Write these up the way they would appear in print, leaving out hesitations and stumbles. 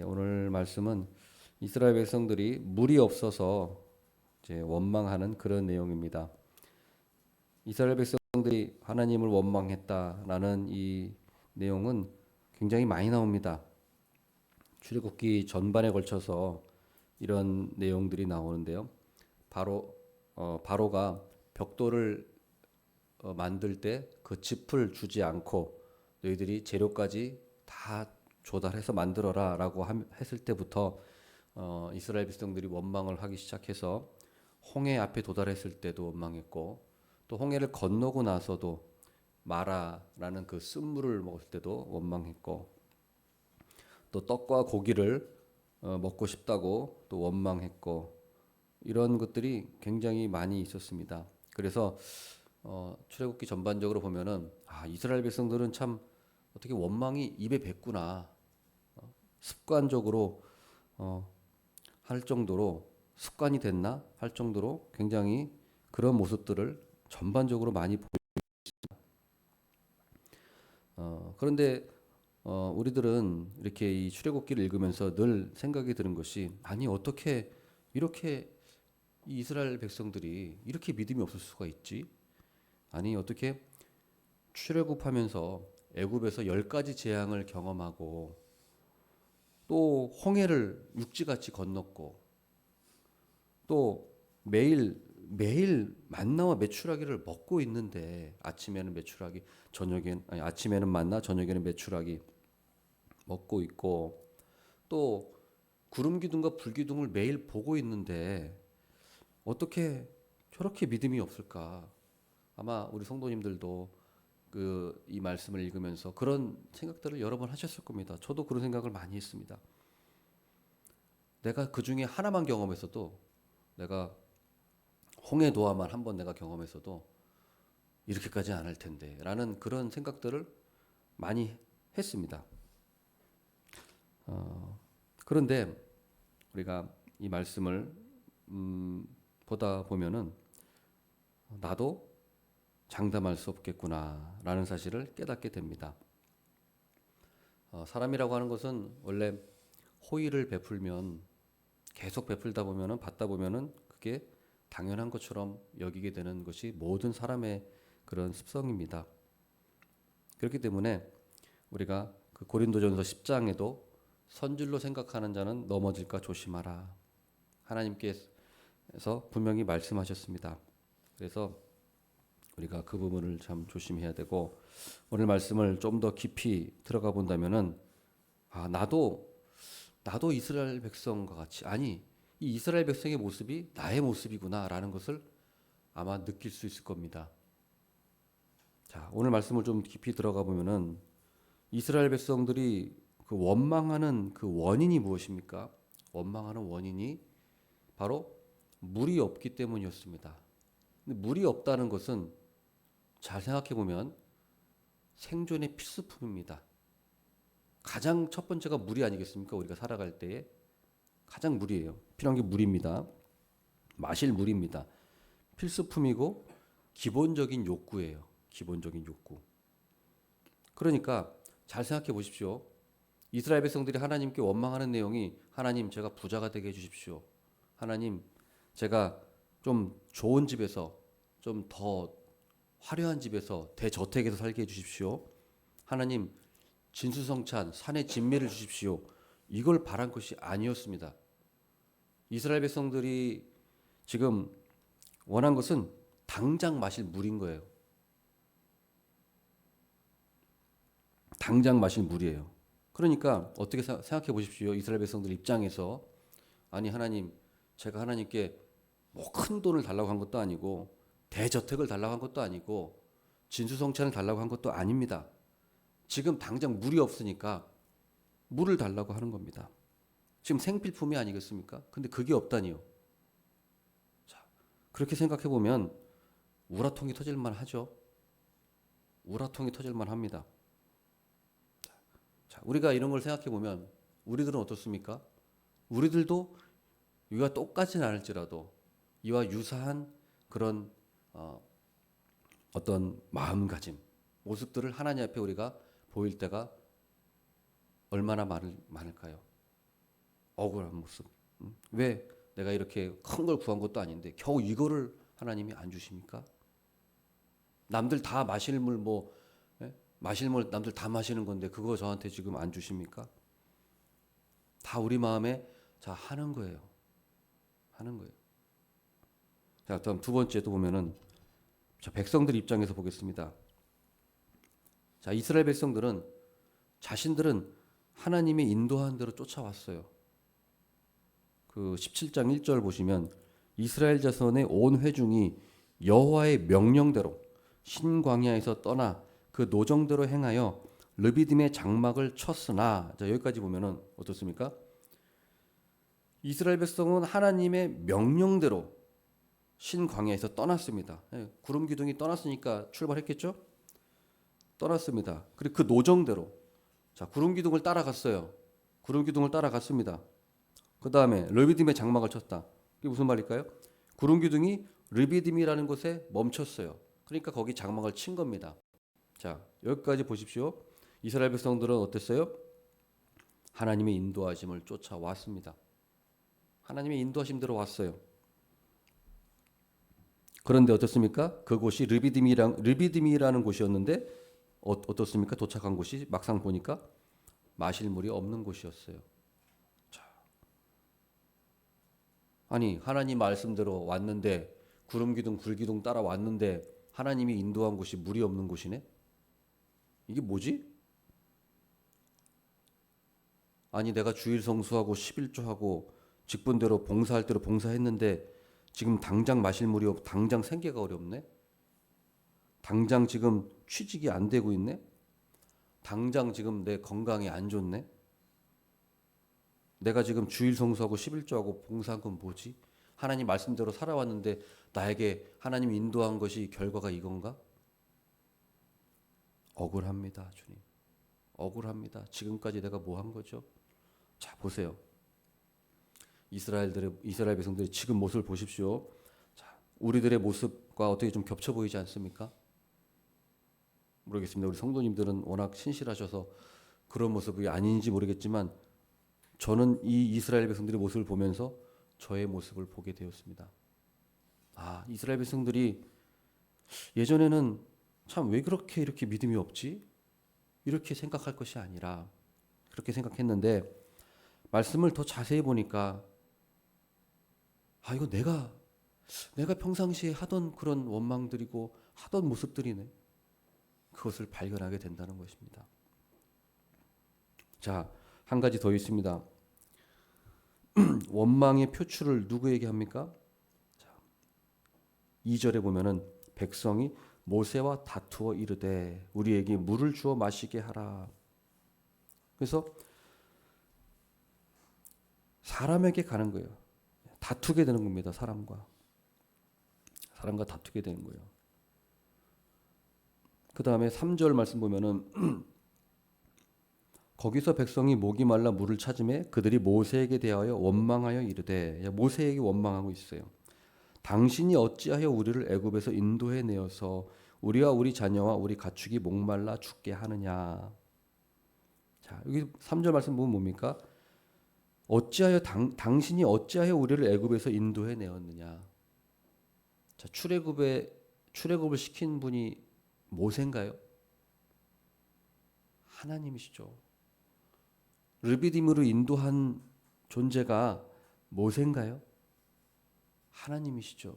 오늘 말씀은 이스라엘 백성들이 물이 없어서 이제 원망하는 그런 내용입니다. 이스라엘 백성들이 하나님을 원망했다라는 이 내용은 굉장히 많이 나옵니다. 출애굽기 전반에 걸쳐서 이런 내용들이 나오는데요. 바로가 벽돌을 만들 때 그 짚을 주지 않고 너희들이 재료까지 다 조달해서 만들어라라고 했을 때부터 이스라엘 백성들이 원망을 하기 시작해서 홍해 앞에 도달했을 때도 원망했고, 또 홍해를 건너고 나서도 마라라는 그 쓴물을 먹을 때도 원망했고, 또 떡과 고기를 먹고 싶다고 또 원망했고, 이런 것들이 굉장히 많이 있었습니다. 그래서 출애굽기 전반적으로 보면은 이스라엘 백성들은 참 어떻게 원망이 입에 뱉구나, 습관적으로 할 정도로, 습관이 됐나 할 정도로 굉장히 그런 모습들을 전반적으로 많이 그런데 우리들은 이렇게 이 출애굽기를 읽으면서 늘 생각이 드는 것이, 아니 어떻게 이렇게 이 이스라엘 백성들이 이렇게 믿음이 없을 수가 있지? 아니 어떻게 출애굽하면서 애굽에서 10가지 재앙을 경험하고 또 홍해를 육지같이 건넜고 또 매일 만나와 메추라기를 먹고 있는데, 아침에는 메추라기, 아침에는 만나, 저녁에는 메추라기 먹고 있고, 또 구름 기둥과 불 기둥을 매일 보고 있는데 어떻게 저렇게 믿음이 없을까? 아마 우리 성도님들도 이 말씀을 읽으면서 그런 생각들을 여러 번 하셨을 겁니다. 저도 그런 생각을 많이 했습니다. 내가 그 중에 하나만 경험했어도, 내가 홍해 노아만 한번 내가 경험했어도 이렇게까지 안 할 텐데 라는 그런 생각들을 많이 했습니다. 그런데 우리가 이 말씀을 보다 보면은 나도 장담할 수 없겠구나 라는 사실을 깨닫게 됩니다. 사람이라고 하는 것은 원래 호의를 베풀면, 계속 베풀다 보면은, 받다 보면은 그게 당연한 것처럼 여기게 되는 것이 모든 사람의 그런 습성입니다. 그렇기 때문에 우리가 그 고린도전서 10장에도 선질로 생각하는 자는 넘어질까 조심하라, 하나님께서 분명히 말씀하셨습니다. 그래서 우리가 그 부분을 참 조심해야 되고, 오늘 말씀을 좀 더 깊이 들어가 본다면은 나도 이스라엘 백성과 같이, 아니 이 이스라엘 백성의 모습이 나의 모습이구나라는 것을 아마 느낄 수 있을 겁니다. 자, 오늘 말씀을 좀 깊이 들어가 보면은 이스라엘 백성들이 그 원망하는 그 원인이 무엇입니까? 원망하는 원인이 바로 물이 없기 때문이었습니다. 근데 물이 없다는 것은 잘 생각해 보면 생존의 필수품입니다. 가장 첫 번째가 물이 아니겠습니까? 우리가 살아갈 때에 가장 물이에요. 필요한 게 물입니다. 마실 물입니다. 필수품이고 기본적인 욕구예요. 기본적인 욕구. 그러니까 잘 생각해 보십시오. 이스라엘 백성들이 하나님께 원망하는 내용이, 하나님 제가 부자가 되게 해주십시오. 하나님 제가 좀 좋은 집에서, 좀 더 화려한 집에서, 대저택에서 살게 해주십시오. 하나님 진수성찬 산의 진미를 주십시오. 이걸 바란 것이 아니었습니다. 이스라엘 백성들이 지금 원한 것은 당장 마실 물인 거예요. 당장 마실 물이에요. 그러니까 어떻게 생각해 보십시오. 이스라엘 백성들 입장에서, 아니 하나님, 제가 하나님께 뭐 큰 돈을 달라고 한 것도 아니고 대저택을 달라고 한 것도 아니고 진수성찬을 달라고 한 것도 아닙니다. 지금 당장 물이 없으니까 물을 달라고 하는 겁니다. 지금 생필품이 아니겠습니까? 근데 그게 없다니요. 자, 그렇게 생각해 보면 우라통이 터질만 하죠. 우라통이 터질만 합니다. 자, 우리가 이런 걸 생각해 보면 우리들은 어떻습니까? 우리들도 이와 똑같지는 않을지라도 이와 유사한 그런 어떤 마음가짐, 모습들을 하나님 앞에 우리가 보일 때가 얼마나 많을까요? 억울한 모습. 왜 내가 이렇게 큰 걸 구한 것도 아닌데 겨우 이거를 하나님이 안 주십니까? 남들 다 마실 물 뭐, 예? 마실 물 남들 다 마시는 건데 그거 저한테 지금 안 주십니까? 다 우리 마음에 자 하는 거예요. 하는 거예요. 자, 다음 두 번째도 보면은 자, 백성들 입장에서 보겠습니다. 자, 이스라엘 백성들은 자신들은 하나님이 인도한 대로 쫓아왔어요. 그 17장 1절 보시면 이스라엘 자손의 온 회중이 여호와의 명령대로 신광야에서 떠나 그 노정대로 행하여 르비딤의 장막을 쳤으나 자, 여기까지 보면은 어떻습니까? 이스라엘 백성은 하나님의 명령대로 신광야에서 떠났습니다. 구름 기둥이 떠났으니까 출발했겠죠? 떠났습니다. 그리고 그 노정대로 자 구름 기둥을 따라갔어요. 구름 기둥을 따라갔습니다. 그 다음에 르비딤의 장막을 쳤다. 이게 무슨 말일까요? 구름 기둥이 르비딤이라는 곳에 멈췄어요. 그러니까 거기 장막을 친 겁니다. 자 여기까지 보십시오. 이스라엘 백성들은 어땠어요? 하나님의 인도하심을 쫓아왔습니다. 하나님의 인도하심대로 왔어요. 그런데 어떻습니까? 그곳이 르비딤이라는 곳이었는데 어떻습니까? 도착한 곳이 막상 보니까 마실 물이 없는 곳이었어요. 자, 아니 하나님 말씀대로 왔는데 구름 기둥 불 기둥 따라 왔는데 하나님이 인도한 곳이 물이 없는 곳이네? 이게 뭐지? 아니 내가 주일 성수하고 11조하고 직분대로 봉사할 대로 봉사했는데 지금 당장 마실 물이 없, 당장 생계가 어렵네? 당장 지금 취직이 안 되고 있네? 당장 지금 내 건강이 안 좋네? 내가 지금 주일 성수하고 11조하고 봉사한 건 뭐지? 하나님 말씀대로 살아왔는데 나에게 하나님 인도한 것이 결과가 이건가? 억울합니다, 주님. 억울합니다. 지금까지 내가 뭐 한 거죠? 자, 보세요. 이스라엘 백성들의 지금 모습을 보십시오. 자, 우리들의 모습과 어떻게 좀 겹쳐 보이지 않습니까? 모르겠습니다. 우리 성도님들은 워낙 신실하셔서 그런 모습이 아닌지 모르겠지만 저는 이 이스라엘 백성들의 모습을 보면서 저의 모습을 보게 되었습니다. 아, 이스라엘 백성들이 예전에는 참 왜 그렇게 이렇게 믿음이 없지? 이렇게 생각할 것이 아니라 그렇게 생각했는데 말씀을 더 자세히 보니까 아, 이거 내가 평상시에 하던 그런 원망들이고 하던 모습들이네. 그것을 발견하게 된다는 것입니다. 자, 한 가지 더 있습니다. 원망의 표출을 누구에게 합니까? 자, 2절에 보면은 백성이 모세와 다투어 이르되 우리에게 물을 주어 마시게 하라. 그래서 사람에게 가는 거예요. 다투게 되는 겁니다. 사람과 다투게 되는 거예요. 그 다음에 3절 말씀 보면은 거기서 백성이 목이 말라 물을 찾음에 그들이 모세에게 대하여 원망하여 이르되 모세에게 원망하고 있어요. 당신이 어찌하여 우리를 애굽에서 인도해 내어서 우리와 우리 자녀와 우리 가축이 목말라 죽게 하느냐. 자, 여기 3절 말씀 보면 뭡니까? 당신이 어찌하여 우리를 애굽에서 인도해 내었느냐. 자, 출애굽을 시킨 분이 모세인가요? 하나님이시죠. 르비딤으로 인도한 존재가 모세인가요? 하나님이시죠.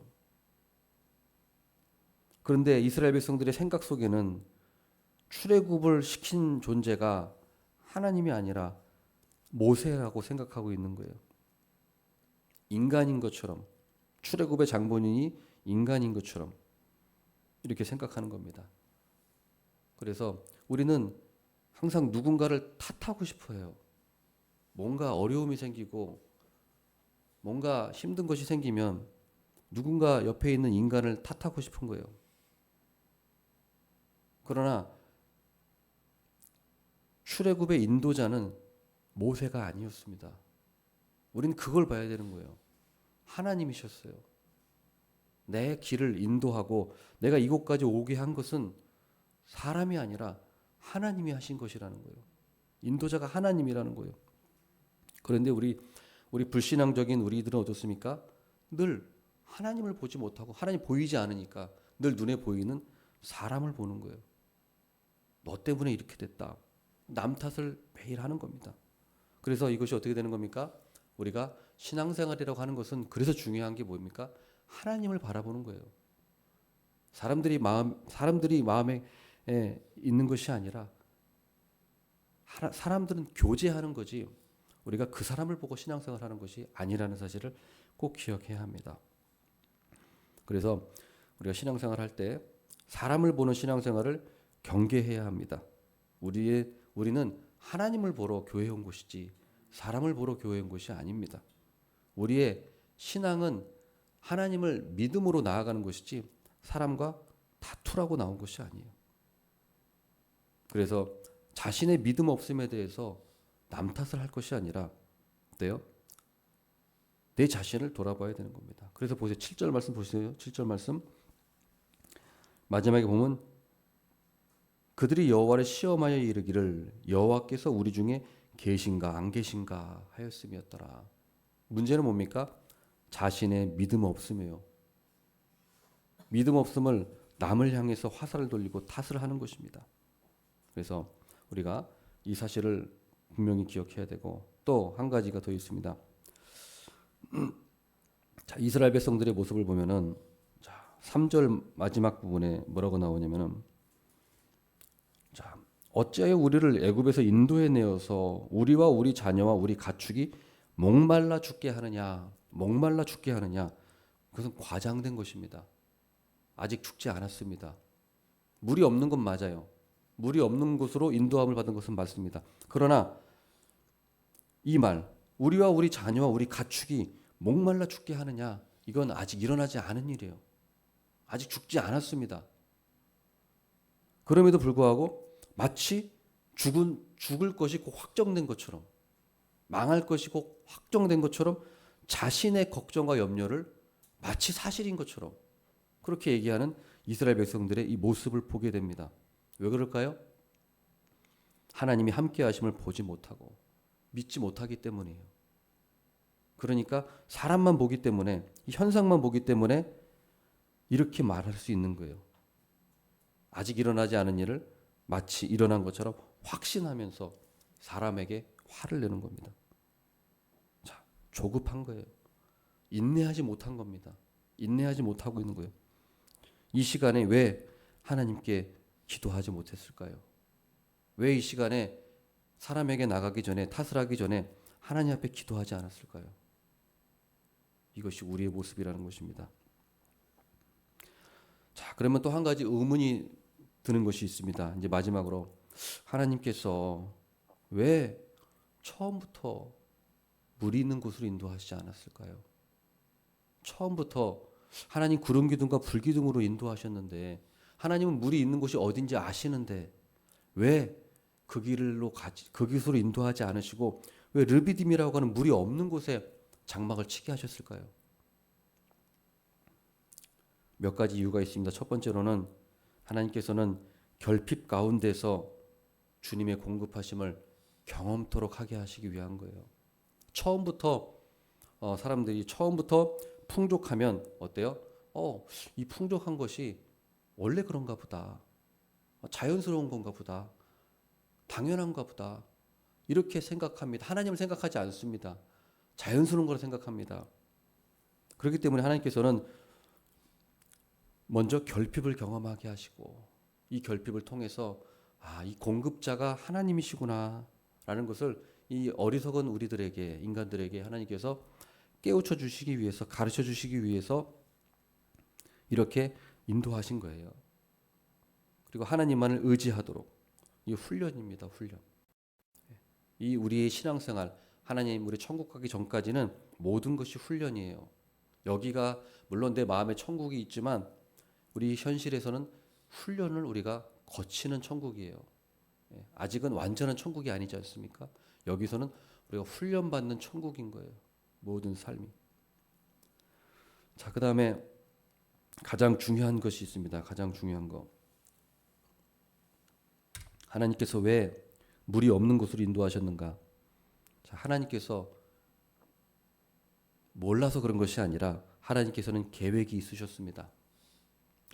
그런데 이스라엘 백성들의 생각 속에는 출애굽을 시킨 존재가 하나님이 아니라 모세라고 생각하고 있는 거예요. 인간인 것처럼 출애굽의 장본인이 인간인 것처럼 이렇게 생각하는 겁니다. 그래서 우리는 항상 누군가를 탓하고 싶어 해요. 뭔가 어려움이 생기고 뭔가 힘든 것이 생기면 누군가 옆에 있는 인간을 탓하고 싶은 거예요. 그러나 출애굽의 인도자는 모세가 아니었습니다. 우리는 그걸 봐야 되는 거예요. 하나님이셨어요. 내 길을 인도하고 내가 이곳까지 오게 한 것은 사람이 아니라 하나님이 하신 것이라는 거예요. 인도자가 하나님이라는 거예요. 그런데 우리 우리 불신앙적인 우리들은 어떻습니까? 늘 하나님을 보지 못하고 하나님 보이지 않으니까 늘 눈에 보이는 사람을 보는 거예요. 너 때문에 이렇게 됐다. 남 탓을 매일 하는 겁니다. 그래서 이것이 어떻게 되는 겁니까? 우리가 신앙생활이라고 하는 것은 그래서 중요한 게 뭡니까? 하나님을 바라보는 거예요. 사람들이 마음에 있는 것이 아니라 사람들은 교제하는 거지 우리가 그 사람을 보고 신앙생활하는 것이 아니라는 사실을 꼭 기억해야 합니다. 그래서 우리가 신앙생활할 때 사람을 보는 신앙생활을 경계해야 합니다. 우리는 하나님을 보러 교회에 온 것이지 사람을 보러 교회에 온 것이 아닙니다. 우리의 신앙은 하나님을 믿음으로 나아가는 것이지 사람과 다투라고 나온 것이 아니에요. 그래서 자신의 믿음 없음에 대해서 남 탓을 할 것이 아니라 어때요? 내 자신을 돌아봐야 되는 겁니다. 그래서 보세요. 7절 말씀 보세요. 7절 말씀 마지막에 보면 그들이 여호와를 시험하여 이르기를 여호와께서 우리 중에 계신가 안 계신가 하였음이었더라. 문제는 뭡니까? 자신의 믿음 없음이에요. 믿음 없음을 남을 향해서 화살을 돌리고 탓을 하는 것입니다. 그래서 우리가 이 사실을 분명히 기억해야 되고 또 한 가지가 더 있습니다. 자, 이스라엘 백성들의 모습을 보면은 자, 3절 마지막 부분에 뭐라고 나오냐면은 자, 어찌하여 우리를 애굽에서 인도해 내어서 우리와 우리 자녀와 우리 가축이 목말라 죽게 하느냐. 목말라 죽게 하느냐. 그것은 과장된 것입니다. 아직 죽지 않았습니다. 물이 없는 건 맞아요. 물이 없는 곳으로 인도함을 받은 것은 맞습니다. 그러나 이 말, 우리와 우리 자녀와 우리 가축이 목말라 죽게 하느냐, 이건 아직 일어나지 않은 일이에요. 아직 죽지 않았습니다. 그럼에도 불구하고 마치 죽을 것이 곧 확정된 것처럼, 망할 것이 곧 확정된 것처럼 자신의 걱정과 염려를 마치 사실인 것처럼 그렇게 얘기하는 이스라엘 백성들의 이 모습을 보게 됩니다. 왜 그럴까요? 하나님이 함께 하심을 보지 못하고 믿지 못하기 때문이에요. 그러니까 사람만 보기 때문에 현상만 보기 때문에 이렇게 말할 수 있는 거예요. 아직 일어나지 않은 일을 마치 일어난 것처럼 확신하면서 사람에게 화를 내는 겁니다. 자, 조급한 거예요. 인내하지 못한 겁니다. 인내하지 못하고 있는 거예요. 이 시간에 왜 하나님께 기도하지 못했을까요? 왜 이 시간에 사람에게 나가기 전에 탓을 하기 전에 하나님 앞에 기도하지 않았을까요? 이것이 우리의 모습이라는 것입니다. 자, 그러면 또 한 가지 의문이 드는 것이 있습니다. 이제 마지막으로 하나님께서 왜 처음부터 물이 있는 곳으로 인도하시지 않았을까요? 처음부터 하나님 구름 기둥과 불 기둥으로 인도하셨는데 하나님은 물이 있는 곳이 어딘지 아시는데 왜 그 길로 인도하지 않으시고 왜 르비딤이라고 하는 물이 없는 곳에 장막을 치게 하셨을까요? 몇 가지 이유가 있습니다. 첫 번째로는 하나님께서는 결핍 가운데서 주님의 공급하심을 경험토록 하게 하시기 위한 거예요. 사람들이 처음부터 풍족하면 어때요? 이 풍족한 것이 원래 그런가 보다. 자연스러운 건가 보다. 당연한가 보다. 이렇게 생각합니다. 하나님을 생각하지 않습니다. 자연스러운 걸 생각합니다. 그렇기 때문에 하나님께서는 먼저 결핍을 경험하게 하시고 이 결핍을 통해서 이 공급자가 하나님이시구나 라는 것을 이 어리석은 우리들에게 인간들에게 하나님께서 깨우쳐 주시기 위해서 가르쳐 주시기 위해서 이렇게 인도하신 거예요. 그리고 하나님만을 의지하도록 이 훈련입니다. 훈련. 이 우리의 신앙생활 하나님 우리 천국 가기 전까지는 모든 것이 훈련이에요. 여기가 물론 내 마음에 천국이 있지만 우리 현실에서는 훈련을 우리가 거치는 천국이에요. 아직은 완전한 천국이 아니지 않습니까? 여기서는 우리가 훈련받는 천국인 거예요. 모든 삶이. 자, 그 다음에 가장 중요한 것이 있습니다. 가장 중요한 거. 하나님께서 왜 물이 없는 곳으로 인도하셨는가? 자, 하나님께서 몰라서 그런 것이 아니라 하나님께서는 계획이 있으셨습니다.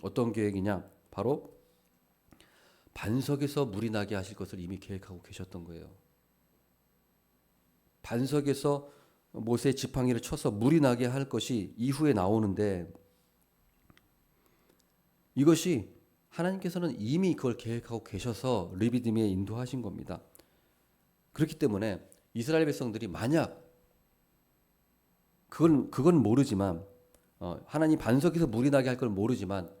어떤 계획이냐? 바로 반석에서 물이 나게 하실 것을 이미 계획하고 계셨던 거예요. 반석에서 모세의 지팡이를 쳐서 물이 나게 할 것이 이후에 나오는데, 이것이 하나님께서는 이미 그걸 계획하고 계셔서 르비딤에 인도하신 겁니다. 그렇기 때문에 이스라엘 백성들이 만약 그건 모르지만, 하나님 반석에서 물이 나게 할 걸 모르지만,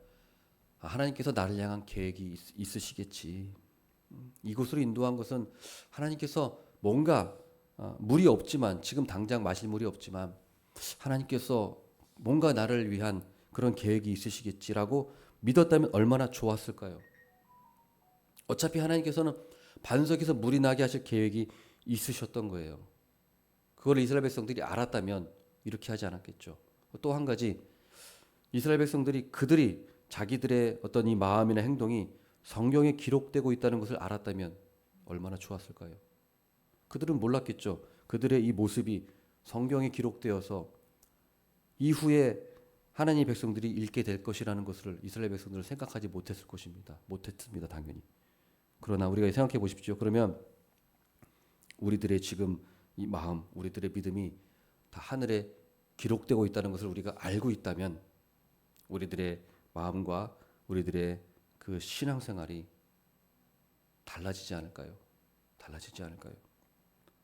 하나님께서 나를 향한 계획이 있으시겠지. 이곳으로 인도한 것은 하나님께서 뭔가 물이 없지만, 지금 당장 마실 물이 없지만 하나님께서 뭔가 나를 위한 그런 계획이 있으시겠지라고 믿었다면 얼마나 좋았을까요? 어차피 하나님께서는 반석에서 물이 나게 하실 계획이 있으셨던 거예요. 그걸 이스라엘 백성들이 알았다면 이렇게 하지 않았겠죠. 또 한 가지, 이스라엘 백성들이 그들이 자기들의 어떤 이 마음이나 행동이 성경에 기록되고 있다는 것을 알았다면 얼마나 좋았을까요? 그들은 몰랐겠죠. 그들의 이 모습이 성경에 기록되어서 이후에 하나님의 백성들이 읽게 될 것이라는 것을 이스라엘 백성들은 생각하지 못했을 것입니다. 못했습니다, 당연히. 그러나 우리가 생각해 보십시오. 그러면 우리들의 지금 이 마음, 우리들의 믿음이 다 하늘에 기록되고 있다는 것을 우리가 알고 있다면 우리들의 마음과 우리들의 그 신앙생활이 달라지지 않을까요? 달라지지 않을까요?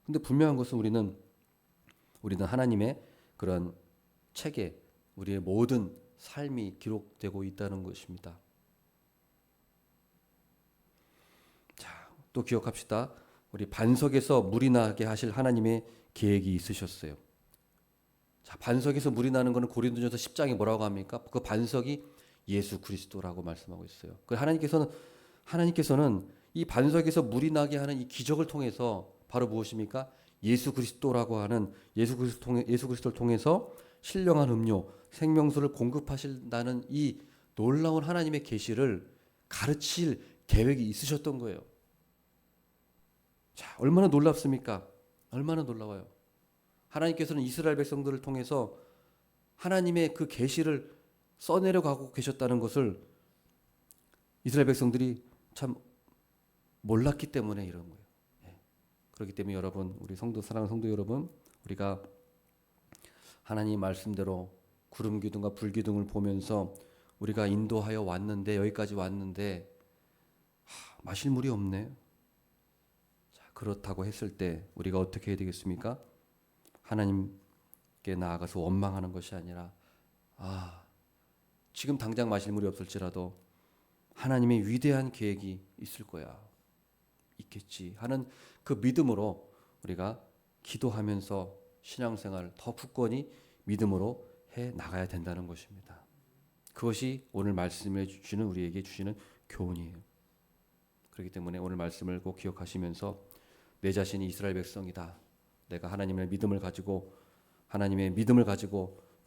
근데 분명한 것은 우리는 하나님의 그런 책에 우리의 모든 삶이 기록되고 있다는 것입니다. 자, 또 기억합시다. 우리 반석에서 물이 나게 하실 하나님의 계획이 있으셨어요. 자, 반석에서 물이 나는 것은 고린도전서 10장에 뭐라고 합니까? 그 반석이 예수 그리스도라고 말씀하고 있어요. 그 하나님께서는 이 반석에서 물이 나게 하는 이 기적을 통해서 바로 무엇입니까? 예수 그리스도라고 하는 예수 그리스도를 통해서 신령한 음료, 생명수를 공급하신다는 이 놀라운 하나님의 계시를 가르칠 계획이 있으셨던 거예요. 자, 얼마나 놀랍습니까? 얼마나 놀라워요. 하나님께서는 이스라엘 백성들을 통해서 하나님의 그 계시를 써내려 가고 계셨다는 것을 이스라엘 백성들이 참 몰랐기 때문에 이런 거예요. 그렇기 때문에 여러분, 우리 사랑하는 성도 여러분, 우리가 하나님 말씀대로 구름 기둥과 불 기둥을 보면서 우리가 인도하여 왔는데, 여기까지 왔는데 마실 물이 없네. 자, 그렇다고 했을 때 우리가 어떻게 해야 되겠습니까? 하나님께 나아가서 원망하는 것이 아니라, 지금 당장 마실 물이 없을지라도 하나님의 위대한 계획이 있을 거야, 있겠지 하는 그 믿음으로 우리가 기도하면서 신앙생활을 더 굳건히 믿음으로 해 나가야 된다는 것입니다. 그것이 오늘 말씀해 주시는, 우리에게 주시는 교훈이에요. 그렇기 때문에 오늘 말씀을 꼭 기억하시면서 내 자신이 이스라엘 백성이다, 내가 하나님의 믿음을 가지고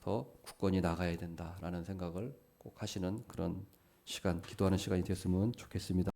더 굳건히 나가야 된다라는 생각을 꼭 하시는 그런 시간, 기도하는 시간이 됐으면 좋겠습니다.